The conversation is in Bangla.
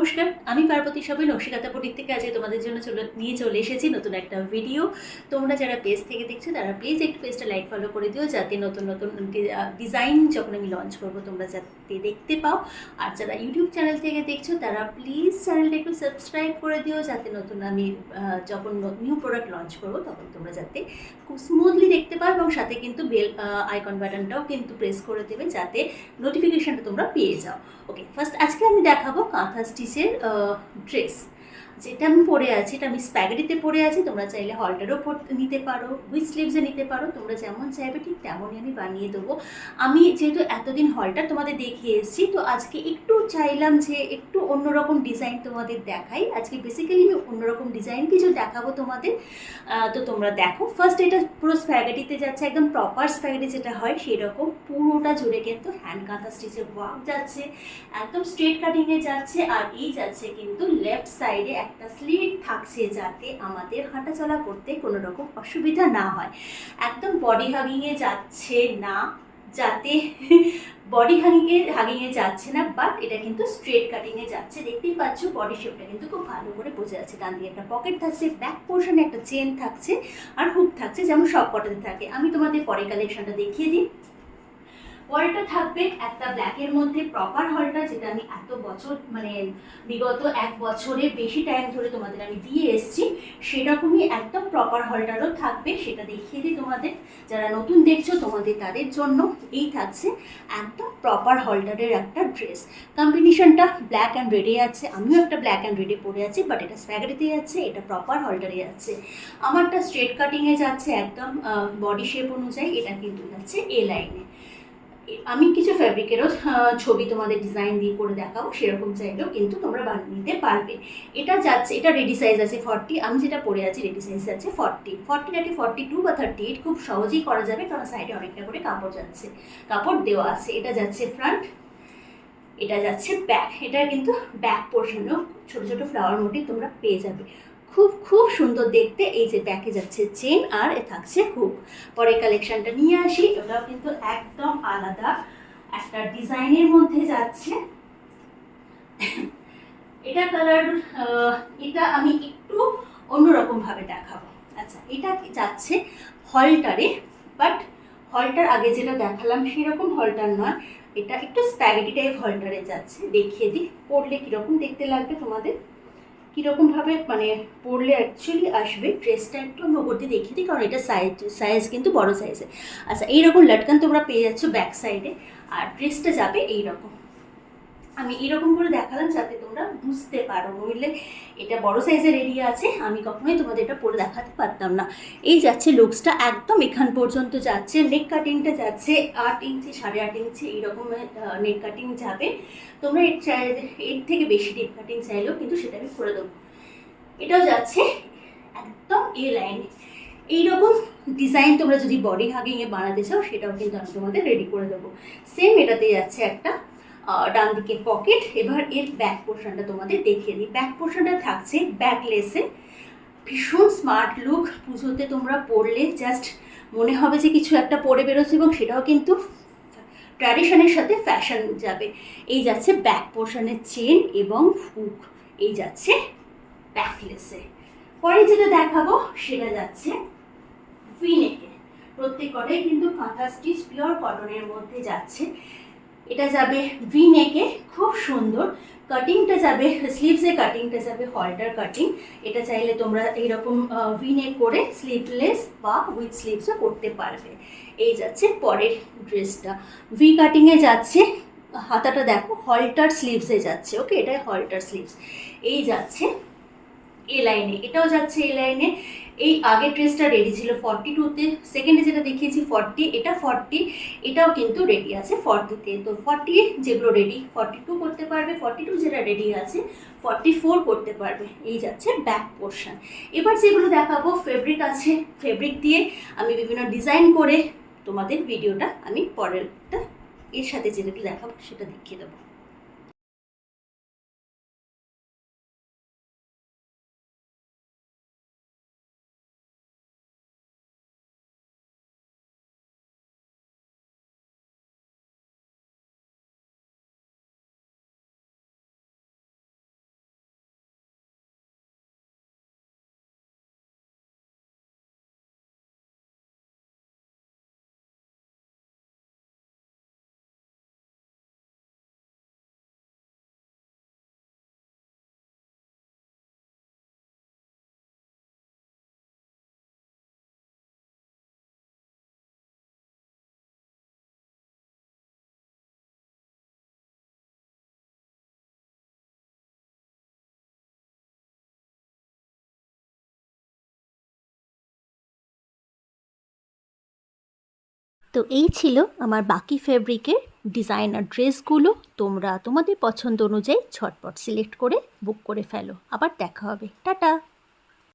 নমস্কার, আমি পার্বতী সবাই নকশিকাঁথা বুটিক থেকে আজকে তোমাদের জন্য নিয়ে চলে এসেছি নতুন একটা ভিডিও। তোমরা যারা পেজ থেকে দেখছো তারা প্লিজ একটু পেজটা লাইক ফলো করে দিও, যাতে নতুন নতুন ডিজাইন যখন আমি লঞ্চ করবো তোমরা যাতে দেখতে পাও। আর যারা ইউটিউব চ্যানেল থেকে দেখছো তারা প্লিজ চ্যানেলটা একটু সাবস্ক্রাইব করে দিও, যাতে নতুন আমি যখন নিউ প্রোডাক্ট লঞ্চ করবো তখন তোমরা যাতে খুব স্মুথলি দেখতে পাও, এবং সাথে কিন্তু বেল আইকন বাটনটাও কিন্তু প্রেস করে দেবে যাতে নোটিফিকেশানটা তোমরা পেয়ে যাও। ওকে, ফার্স্ট আজকে আমি দেখাবো কাঁথা স্টিচের ড্রেস। যেটা আমি পরে আছি, এটা আমি স্প্যাগেটিতে পরে আছি। তোমরা চাইলে হলটারও নিতে পারো, উইথ স্লিভসে নিতে পারো, তোমরা যেমন চাইবে ঠিক তেমনই আমি বানিয়ে দেবো। আমি যেহেতু এতদিন হলটার তোমাদের দেখিয়ে এসেছি, তো আজকে একটু চাইলাম যে একটু অন্যরকম ডিজাইন তোমাদের দেখাই। আজকে বেসিক্যালি আমি অন্যরকম ডিজাইন কিছু দেখাবো তোমাদের। তো তোমরা দেখো, ফার্স্ট এটা পুরো স্প্যাগেটিতে যাচ্ছে, একদম প্রপার স্প্যাগেটি যেটা হয় সেই রকম পুরোটা জুড়ে কিন্তু হ্যান্ড কাঁথা স্টিচের ওয়ার্ক যাচ্ছে, একদম স্ট্রেট কাটিংয়ে যাচ্ছে। আর এই যাচ্ছে কিন্তু লেফট সাইডে একটা স্লিট থাকছে, যাতে আমাদের হাঁটাচলা করতে কোনো রকম অসুবিধা না হয়। একদম বডি হাগিংয়ে যাচ্ছে না, যাতে বডি হাগিংয়ে যাচ্ছে না, বাট এটা কিন্তু স্ট্রেট কাটিংয়ে যাচ্ছে। দেখতেই পাচ্ছ বডি শেপটা কিন্তু খুব ভালো করে বোঝা যাচ্ছে। ডান দিকে একটা পকেট থাকছে, ব্যাক পোর্শনে একটা চেন থাকছে, আর হুক থাকছে, যেমন সব কটাতে থাকে। আমি তোমাদের পরে কালেকশনটা দেখিয়ে দিই। পরেরটা থাকবে একটা ব্ল্যাকের মধ্যে প্রপার হলটার, যেটা আমি এত বছর বিগত 1 বছরের বেশি টাইম ধরে তোমাদের আমি দিয়ে এসেছি। সেরকমই একদম প্রপার হলটারও থাকবে, সেটা দেখিয়ে দিই তোমাদের। যারা নতুন দেখছো তোমাদের তাদের জন্য এই থাকছে একদম প্রপার হলটারের একটা ড্রেস। কম্বিনেশনটা ব্ল্যাক অ্যান্ড রেডে আছে, আমিও একটা ব্ল্যাক অ্যান্ড রেডে পরে আছি, বাট এটা স্প্যাগেটিতে যাচ্ছে, এটা প্রপার হলটারে যাচ্ছে। আমারটা স্ট্রেট কাটিংয়ে যাচ্ছে একদম বডি শেপ অনুযায়ী, এটা কিন্তু যাচ্ছে এ লাইনে। আমি কিছু ফ্যাব্রিকেরও ছবি তোমাদের ডিজাইন দিয়ে করে দেখাবো, সেরকম চাইলেও কিন্তু তোমরা বানিয়ে নিতে পারবে। এটা যাচ্ছে, এটা রেডি সাইজ আছে 40, আমি যেটা পরে আছি রেডি সাইজ আছে 42 বা 38 খুব সহজেই করা যাবে, কারণ সাইডে অনেকটা করে কাপড় যাচ্ছে, কাপড় দেওয়া আছে। এটা যাচ্ছে ফ্রন্ট, এটা যাচ্ছে ব্যাক। এটা কিন্তু ব্যাক পোর্শনেও ছোটো ছোটো ফ্লাওয়ার মোটিভ তোমরা পেয়ে যাবে, খুব খুব সুন্দর দেখতে। এই যে ব্যাকে যাচ্ছে চেন, আর থাকছে হুক। পরে কালেকশনটা নিয়ে আসি, ওটাও কিন্তু একদম আলাদা একটা ডিজাইনের মধ্যে যাচ্ছে। এটা কালার, এটা আমি একটু অন্যরকম ভাবে দেখাবো। আচ্ছা, এটা যাচ্ছে হলটারে, বাট হলটার আগে যেটা দেখালাম সেরকম হলটার নয়, এটা একটু স্প্যাগেটি টাইপ হলটারে যাচ্ছে। দেখিয়ে দিই পরলে কীরকম দেখতে লাগবে তোমাদের, কীরকমভাবে পরলে অ্যাকচুয়ালি আসবে। ড্রেসটা একটু অন্য করতে দেখিয়ে দিই, কারণ এটা সাইজ কিন্তু বড় সাইজে। আচ্ছা, এইরকম লটকান তোমরা পেয়ে যাচ্ছ ব্যাক সাইডে, আর ড্রেসটা যাবে এইরকম। আমি এরকম করে দেখালাম যাতে তোমরা বুঝতে পারো, নইলে এটা বড় সাইজে রেডি আছে, আমি কখনোই তোমাদের এটা পরে দেখাতে পারতাম না। এই যাচ্ছে লুকসটা, একদম এখান পর্যন্ত যাচ্ছে। নেক কাটিংটা যাচ্ছে 8 ইঞ্চি 8.5 ইঞ্চি এইরকম নেক কাটিং যাবে। তোমরা এর থেকে বেশি নেক কাটিং চাইলেও কিন্তু সেটা আমি করে দেবো। এটাও যাচ্ছে একদম এ লাইনে। এইরকম ডিজাইন তোমরা যদি বডি হাগিংয়ে বানাতে চাও সেটাও কিন্তু আমি তোমাদের রেডি করে দেবো। সেম এটাতে যাচ্ছে একটা ডান দিকে পকেট। এবার এর ব্যাক পোর্শনটা তোমাদের দেখিয়ে দিই। ব্যাক পোর্শনটা থাকছে ব্যাকলেসে, ভীষণ স্মার্ট লুক। পুজোতে তোমরা পরলে জাস্ট মনে হবে যে কিছু একটা পরে বেরোচ্ছে, এবং সেটাও কিন্তু ট্র্যাডিশনের সাথে ফ্যাশন যাবে। এই যাচ্ছে ব্যাক পোর্শনের চেন এবং হুক, এই যাচ্ছে ব্যাকলেসে। পরে যেটা দেখাবো সেটা যাচ্ছে ভিনেকে। প্রত্যেকটাই কিন্তু কাঁথা স্টিচ পিওর কটনের মধ্যে যাচ্ছে। এটা যাবে ভিনেকে, খুব সুন্দর। কাটিংটা যাবে স্লিভসে, কাটিংটা যাবে হলটার কাটিং। এটা চাইলে তোমরা এইরকম ভিনেক করে স্লিভলেস বা উইথ স্লিভসও করতে পারবে। এই যাচ্ছে পরের ড্রেসটা, ভি কাটিংয়ে যাচ্ছে। হাতাটা দেখো হলটার স্লিভসে যাচ্ছে। ওকে, এটা হলটার স্লিভস। এই যাচ্ছে এ লাইনে, এটাও যাচ্ছে এ লাইনে। এই আগের ড্রেসটা রেডি ছিল 42-তে, সেকেন্ডে যেটা দেখিয়েছি 40, এটা 40, এটাও কিন্তু রেডি আছে 40-তে। তো 40 যেগুলো রেডি 42 করতে পারবে, 42 যেটা রেডি আছে 44 করতে পারবে। এই যাচ্ছে ব্যাক পোর্শন। এবার যেগুলো দেখাবো ফেব্রিক আছে, ফেব্রিক দিয়ে আমি বিভিন্ন ডিজাইন করে তোমাদের ভিডিওটা আমি পরেরটা এর সাথে যেটা দেখাবো সেটা দেখিয়ে দেবো। তো এই ছিল আমার বাকি ফেব্রিকের ডিজাইনার ড্রেসগুলো। তোমরা তোমাদের পছন্দ অনুযায়ী ঝটপট সিলেক্ট করে বুক করে ফেলো। আবার দেখা হবে, টাটা।